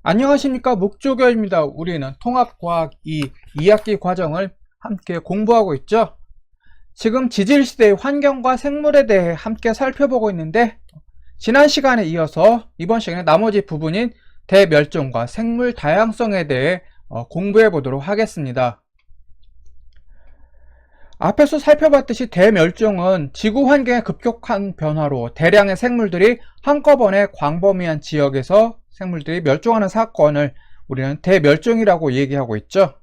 안녕하십니까, 목조교입니다. 우리는 통합과학 2학기 과정을 함께 공부하고 있죠. 지금 지질시대의 환경과 생물에 대해 함께 살펴보고 있는데, 지난 시간에 이어서 이번 시간에 나머지 부분인 대멸종과 생물 다양성에 대해 공부해 보도록 하겠습니다. 앞에서 살펴봤듯이 대멸종은 지구 환경의 급격한 변화로 대량의 생물들이 한꺼번에 광범위한 지역에서 생물들이 멸종하는 사건을 우리는 대멸종이라고 얘기하고 있죠.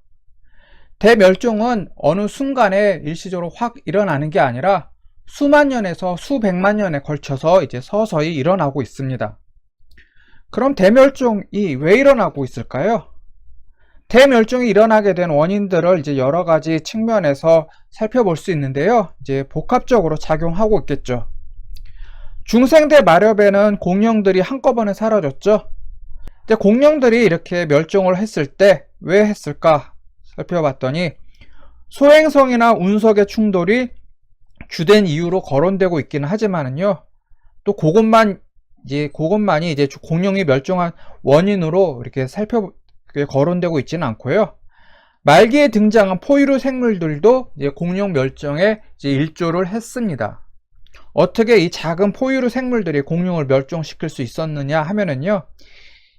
대멸종은 어느 순간에 일시적으로 확 일어나는 게 아니라 수만 년에서 수백만 년에 걸쳐서 이제 서서히 일어나고 있습니다. 그럼 대멸종이 왜 일어나고 있을까요? 대멸종이 일어나게 된 원인들을 이제 여러 가지 측면에서 살펴볼 수 있는데요. 이제 복합적으로 작용하고 있겠죠. 중생대 마렵에는 공룡들이 한꺼번에 사라졌죠. 이제 공룡들이 이렇게 멸종을 했을 때 왜 했을까 살펴봤더니 소행성이나 운석의 충돌이 주된 이유로 거론되고 있기는 하지만은요. 또 그것만이 이제 공룡이 멸종한 원인으로 이렇게 거론되고 있지는 않고요. 말기에 등장한 포유류 생물들도 이제 공룡 멸종에 이제 일조를 했습니다. 어떻게 이 작은 포유류 생물들이 공룡을 멸종시킬 수 있었느냐 하면은요.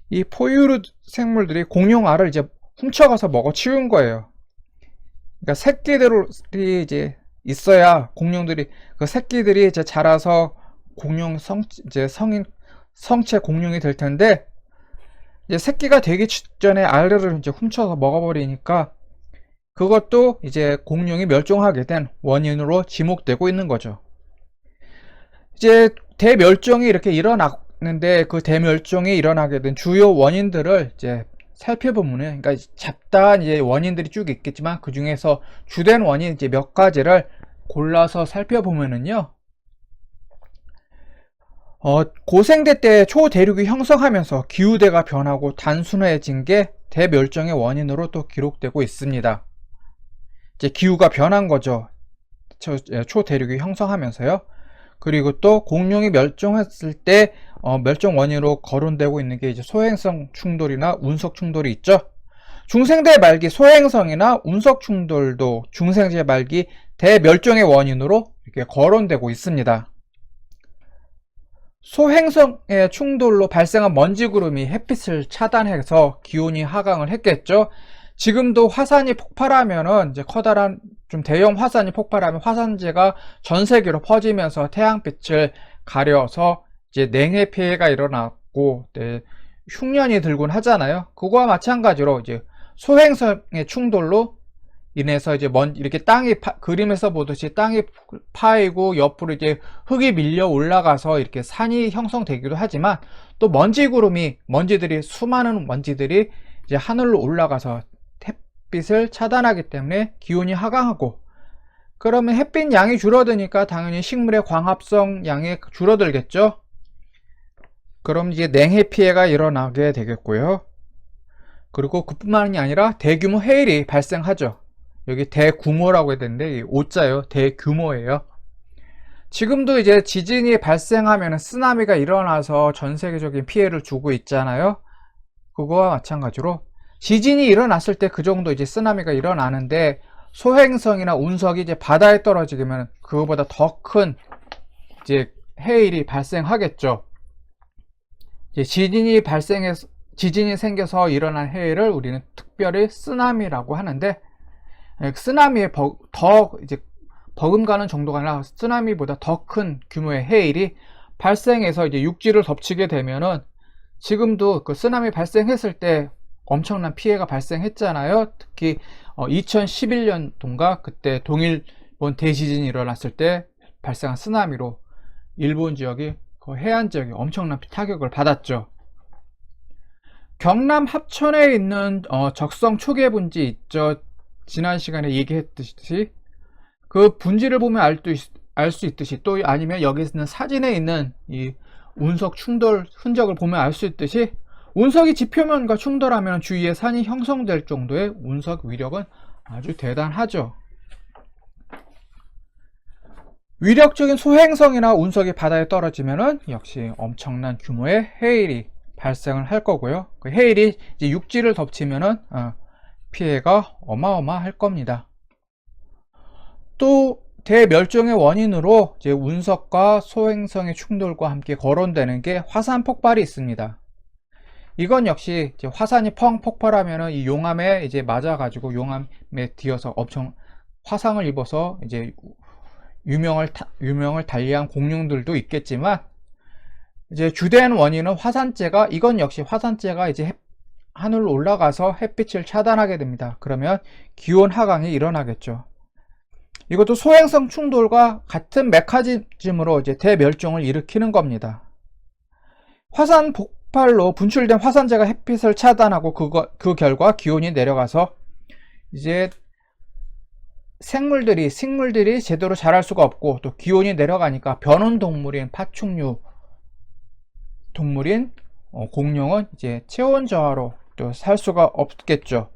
이 포유류 생물들이 공룡알을 이제 훔쳐가서 먹어 치운 거예요. 그러니까 새끼들이 이제 있어야 공룡들이 그 새끼들이 이제 자라서 공룡 성체 공룡이 될 텐데 이제 새끼가 되기 직전에 알을 이제 훔쳐서 먹어버리니까 그것도 이제 공룡이 멸종하게 된 원인으로 지목되고 있는 거죠. 이제 대멸종이 이렇게 일어났는데 그 대멸종이 일어나게 된 주요 원인들을 이제 살펴보면은, 그러니까 잡다한 이제 원인들이 쭉 있겠지만 그 중에서 주된 원인 이제 몇 가지를 골라서 살펴보면은요. 고생대 때 초대륙이 형성하면서 기후대가 변하고 단순해진 게 대멸종의 원인으로 또 기록되고 있습니다. 이제 기후가 변한 거죠. 초대륙이 형성하면서요. 그리고 또 공룡이 멸종했을 때 멸종 원인으로 거론되고 있는 게 이제 소행성 충돌이나 운석 충돌이 있죠. 중생대 말기 소행성이나 운석 충돌도 중생대 말기 대멸종의 원인으로 이렇게 거론되고 있습니다. 소행성의 충돌로 발생한 먼지구름이 햇빛을 차단해서 기온이 하강을 했겠죠. 지금도 화산이 폭발하면은 이제 커다란 좀 대형 화산이 폭발하면 화산재가 전 세계로 퍼지면서 태양빛을 가려서 이제 냉해 피해가 일어났고 흉년이 들곤 하잖아요. 그거와 마찬가지로 이제 소행성의 충돌로 인해서 이제 이렇게 그림에서 보듯이 땅이 파이고 옆으로 이제 흙이 밀려 올라가서 이렇게 산이 형성되기도 하지만 또 수많은 먼지들이 이제 하늘로 올라가서 햇빛을 차단하기 때문에 기온이 하강하고, 그러면 햇빛 양이 줄어드니까 당연히 식물의 광합성 양이 줄어들겠죠. 그럼 이제 냉해 피해가 일어나게 되겠고요. 그리고 그뿐만이 아니라 대규모 해일이 발생하죠. 여기 대규모라고 해야 되는데 오자예요. 대규모예요. 지금도 이제 지진이 발생하면 쓰나미가 일어나서 전 세계적인 피해를 주고 있잖아요. 그거와 마찬가지로 지진이 일어났을 때 그 정도 이제 쓰나미가 일어나는데 소행성이나 운석이 이제 바다에 떨어지면 그거보다 더 큰 이제 해일이 발생하겠죠. 이제 지진이 생겨서 일어난 해일을 우리는 특별히 쓰나미라고 하는데, 쓰나미에 더 이제 버금가는 정도가 아니라 쓰나미보다 더 큰 규모의 해일이 발생해서 이제 육지를 덮치게 되면은, 지금도 그 쓰나미 발생했을 때 엄청난 피해가 발생했잖아요. 특히 2011년도인가 그때 동일본 대지진이 일어났을 때 발생한 쓰나미로 일본 지역이 그 해안 지역이 엄청난 타격을 받았죠. 경남 합천에 있는 적성 초계 분지 있죠. 지난 시간에 얘기했듯이 그 분지를 보면 알 수 있듯이, 또 아니면 여기 있는 사진에 있는 이 운석 충돌 흔적을 보면 알 수 있듯이 운석이 지표면과 충돌하면 주위에 산이 형성될 정도의 운석 위력은 아주 대단하죠. 위력적인 소행성이나 운석이 바다에 떨어지면은 역시 엄청난 규모의 해일이 발생을 할 거고요. 그 해일이 이제 육지를 덮치면은 피해가 어마어마할 겁니다. 또 대멸종의 원인으로 이제 운석과 소행성의 충돌과 함께 거론되는 게 화산 폭발이 있습니다. 이건 역시 이제 화산이 펑 폭발하면은 이 용암에 이제 맞아가지고 용암에 뒤어서 엄청 화상을 입어서 이제 유명을 달리한 공룡들도 있겠지만, 이제 주된 원인은 화산재가, 이건 역시 화산재가 이제 하늘로 올라가서 햇빛을 차단하게 됩니다. 그러면 기온 하강이 일어나겠죠. 이것도 소행성 충돌과 같은 메커니즘으로 이제 대멸종을 일으키는 겁니다. 화산 폭발로 분출된 화산재가 햇빛을 차단하고 그 결과 기온이 내려가서 이제 식물들이 제대로 자랄 수가 없고, 또 기온이 내려가니까 변온동물인 파충류 동물인 공룡은 이제 체온저하로 또 살 수가 없겠죠.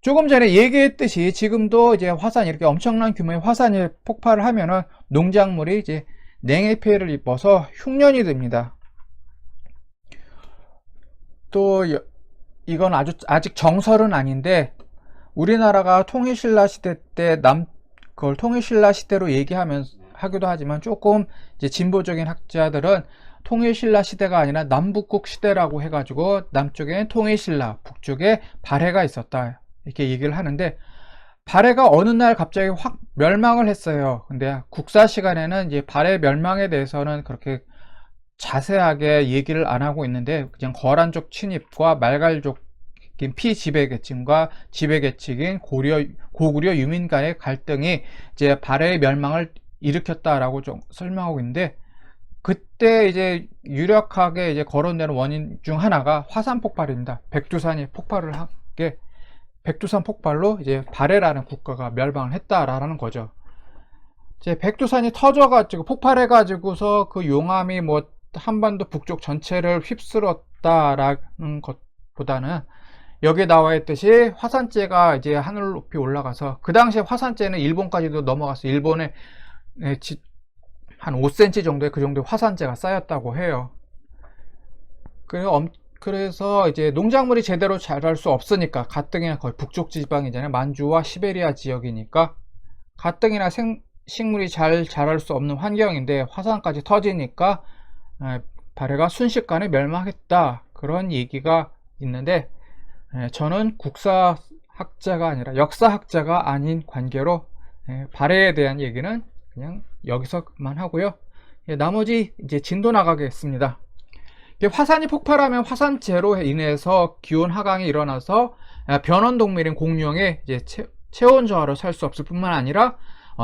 조금 전에 얘기했듯이 지금도 이제 화산, 이렇게 엄청난 규모의 화산이 폭발을 하면은 농작물이 이제 냉해 피해를 입어서 흉년이 됩니다. 또 이건 아직 정설은 아닌데, 우리나라가 통일신라 시대 때 그걸 통일신라 시대로 하기도 하지만, 조금 이제 진보적인 학자들은 통일신라 시대가 아니라 남북국 시대라고 해가지고 남쪽에 통일신라, 북쪽에 발해가 있었다, 이렇게 얘기를 하는데, 발해가 어느 날 갑자기 확 멸망을 했어요. 근데 국사 시간에는 이제 발해 멸망에 대해서는 그렇게 자세하게 얘기를 안 하고 있는데, 그냥 거란족 침입과 말갈족 피지배계층과 지배계층인 고구려 유민 간의 갈등이 이제 발해의 멸망을 일으켰다라고 좀 설명하고 있는데, 그때 이제 유력하게 이제 거론되는 원인 중 하나가 화산 폭발입니다. 백두산이 폭발을 하게, 백두산 폭발로 이제 발해라는 국가가 멸망을 했다라는 거죠. 이제 백두산이 터져가지고 폭발해가지고서 그 용암이 뭐 한반도 북쪽 전체를 휩쓸었다라는 것보다는, 여기에 나와 있듯이 화산재가 이제 하늘 높이 올라가서, 그 당시에 화산재는 일본까지도 넘어가서 일본에 한 5cm 정도의 그 정도의 화산재가 쌓였다고 해요. 그래서 이제 농작물이 제대로 자랄 수 없으니까, 가뜩이나 거의 북쪽 지방이잖아요. 만주와 시베리아 지역이니까 가뜩이나 식물이 잘 자랄 수 없는 환경인데, 화산까지 터지니까 발해가 순식간에 멸망했다, 그런 얘기가 있는데, 저는 국사학자가 아니라 역사학자가 아닌 관계로 발해에 대한 얘기는 그냥 여기서만 하고요. 나머지 이제 진도 나가겠습니다. 화산이 폭발하면 화산재로 인해서 기온 하강이 일어나서 변온동물인 공룡의 이제 체온 저하로 살 수 없을 뿐만 아니라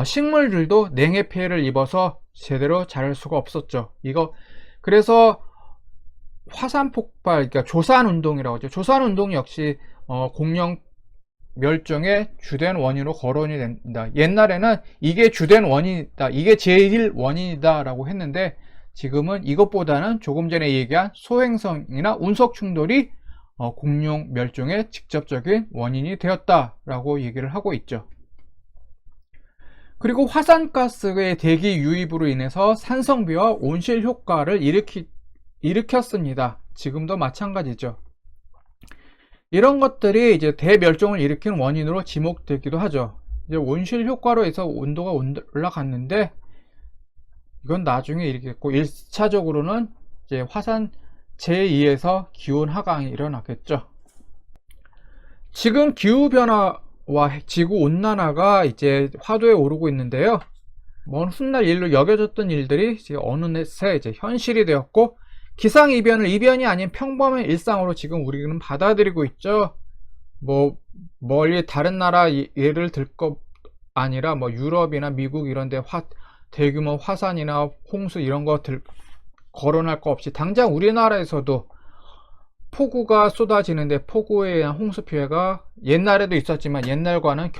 식물들도 냉해 피해를 입어서 제대로 자랄 수가 없었죠. 그래서 화산 폭발, 그러니까 조산운동이라고 하죠. 조산운동 역시 공룡 멸종의 주된 원인으로 거론이 됩니다. 옛날에는 이게 주된 원인이다, 이게 제일 원인이다 라고 했는데, 지금은 이것보다는 조금 전에 얘기한 소행성이나 운석 충돌이 공룡 멸종의 직접적인 원인이 되었다라고 얘기를 하고 있죠. 그리고 화산가스의 대기 유입으로 인해서 산성비와 온실 효과를 일으켰습니다. 지금도 마찬가지죠. 이런 것들이 이제 대멸종을 일으키는 원인으로 지목되기도 하죠. 이제 온실 효과로 해서 온도가 올라갔는데, 이건 나중에 일으켰고, 1차적으로는 이제 화산재에 의해서 기온 하강이 일어나겠죠. 지금 기후변화와 지구온난화가 이제 화두에 오르고 있는데요. 먼 훗날 일로 여겨졌던 일들이 이제 어느새 이제 현실이 되었고, 기상이변을 이변이 아닌 평범한 일상으로 지금 우리는 받아들이고 있죠. 멀리 다른 나라 예를 들 것 아니라 유럽이나 미국 이런 데 대규모 화산이나 홍수 이런 거 거론할 거 없이, 당장 우리나라에서도 폭우가 쏟아지는데, 폭우에 의한 홍수 피해가 옛날에도 있었지만 옛날과는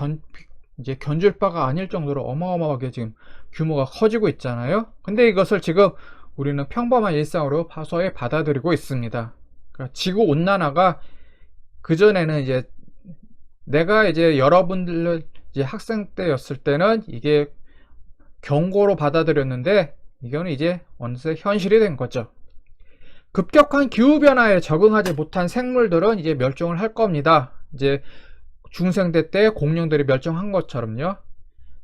이제 견줄 바가 아닐 정도로 어마어마하게 지금 규모가 커지고 있잖아요. 근데 이것을 지금 우리는 평범한 일상으로 서서히 받아들이고 있습니다. 그러니까 지구 온난화가, 그전에는 이제 내가 이제 여러분들 이제 학생 때였을 때는 이게 경고로 받아들였는데, 이거는 이제 어느새 현실이 된 거죠. 급격한 기후변화에 적응하지 못한 생물들은 이제 멸종을 할 겁니다. 이제 중생대 때 공룡들이 멸종한 것처럼요.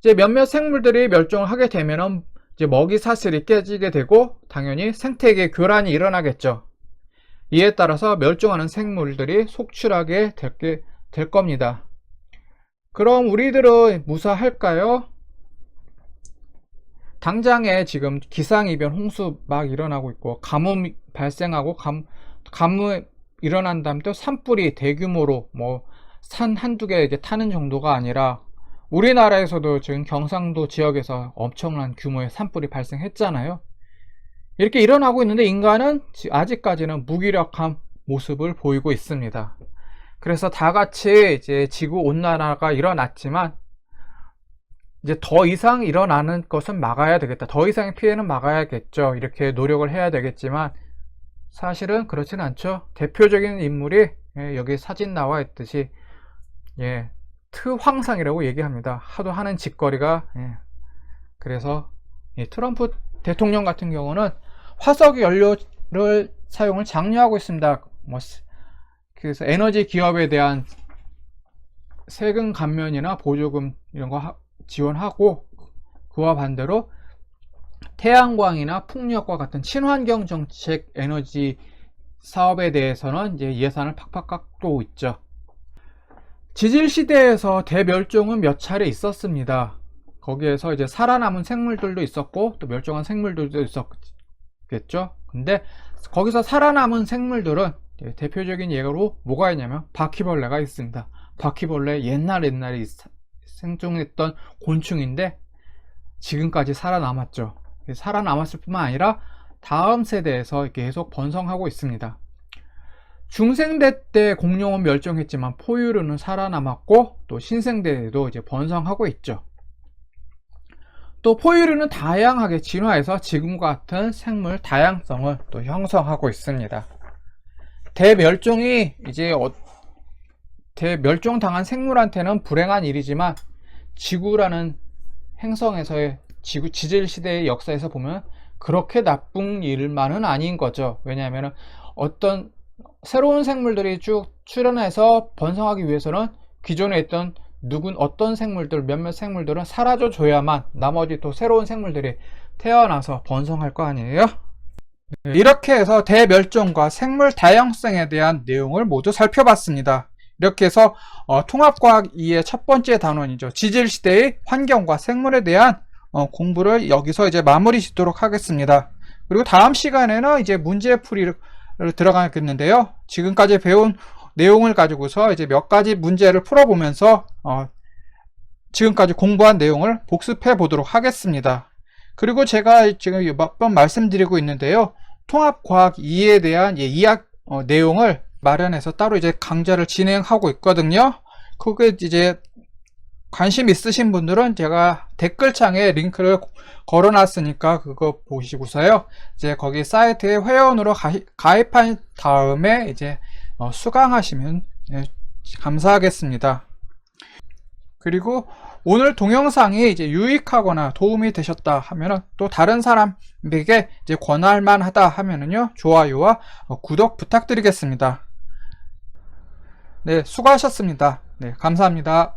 이제 몇몇 생물들이 멸종을 하게 되면은 이제 먹이 사슬이 깨지게 되고 당연히 생태계 교란이 일어나겠죠. 이에 따라서 멸종하는 생물들이 속출하게 될 겁니다. 그럼 우리들은 무사할까요? 당장에 지금 기상이변 홍수 막 일어나고 있고 가뭄 발생하고 가뭄 일어난 다음에 또 산불이 대규모로 뭐 산 한두 개 이제 타는 정도가 아니라 우리나라에서도 지금 경상도 지역에서 엄청난 규모의 산불이 발생했잖아요. 이렇게 일어나고 있는데 인간은 아직까지는 무기력한 모습을 보이고 있습니다. 그래서 다 같이 이제 지구 온난화가 일어났지만 이제 더 이상 일어나는 것은 막아야 되겠다. 더 이상의 피해는 막아야겠죠. 이렇게 노력을 해야 되겠지만 사실은 그렇진 않죠. 대표적인 인물이 여기 사진 나와 있듯이 트황상이라고 얘기합니다. 하도 하는 짓거리가 그래서 트럼프 대통령 같은 경우는 화석 연료를 사용을 장려하고 있습니다. 그래서 에너지 기업에 대한 세금 감면이나 보조금 이런 거 지원하고 그와 반대로 태양광이나 풍력과 같은 친환경 정책 에너지 사업에 대해서는 이제 예산을 팍팍 깎고 있죠. 지질 시대에서 대멸종은 몇 차례 있었습니다. 거기에서 이제 살아남은 생물들도 있었고 또 멸종한 생물들도 있었겠죠. 근데 거기서 살아남은 생물들은 대표적인 예로 뭐가 있냐면 바퀴벌레가 있습니다. 바퀴벌레 옛날에 생존했던 곤충인데 지금까지 살아남았죠. 살아남았을 뿐만 아니라 다음 세대에서 계속 번성하고 있습니다. 중생대 때 공룡은 멸종했지만 포유류는 살아남았고 또 신생대에도 이제 번성하고 있죠. 또 포유류는 다양하게 진화해서 지금과 같은 생물 다양성을 또 형성하고 있습니다. 대멸종이 이제 대멸종당한 생물한테는 불행한 일이지만 지구라는 행성에서의 지질 시대의 역사에서 보면 그렇게 나쁜 일만은 아닌 거죠. 왜냐하면 어떤 새로운 생물들이 쭉 출현해서 번성하기 위해서는 기존에 있던 어떤 생물들, 몇몇 생물들은 사라져 줘야만 나머지 또 새로운 생물들이 태어나서 번성할 거 아니에요? 이렇게 해서 대멸종과 생물 다양성에 대한 내용을 모두 살펴봤습니다. 이렇게 해서 통합과학 2의 첫 번째 단원이죠. 지질시대의 환경과 생물에 대한 공부를 여기서 이제 마무리 짓도록 하겠습니다. 그리고 다음 시간에는 이제 문제풀이를 들어가겠는데요. 지금까지 배운 내용을 가지고서 이제 몇 가지 문제를 풀어보면서 지금까지 공부한 내용을 복습해 보도록 하겠습니다. 그리고 제가 지금 몇 번 말씀드리고 있는데요. 통합과학 2에 대한 내용을 마련해서 따로 이제 강좌를 진행하고 있거든요. 그게 이제 관심 있으신 분들은 제가 댓글창에 링크를 걸어 놨으니까 그거 보시고서요. 이제 거기 사이트에 회원으로 가입한 다음에 이제 수강하시면 감사하겠습니다. 그리고 오늘 동영상이 이제 유익하거나 도움이 되셨다 하면은 또 다른 사람에게 이제 권할 만하다 하면은요. 좋아요와 구독 부탁드리겠습니다. 네, 수고하셨습니다. 네, 감사합니다.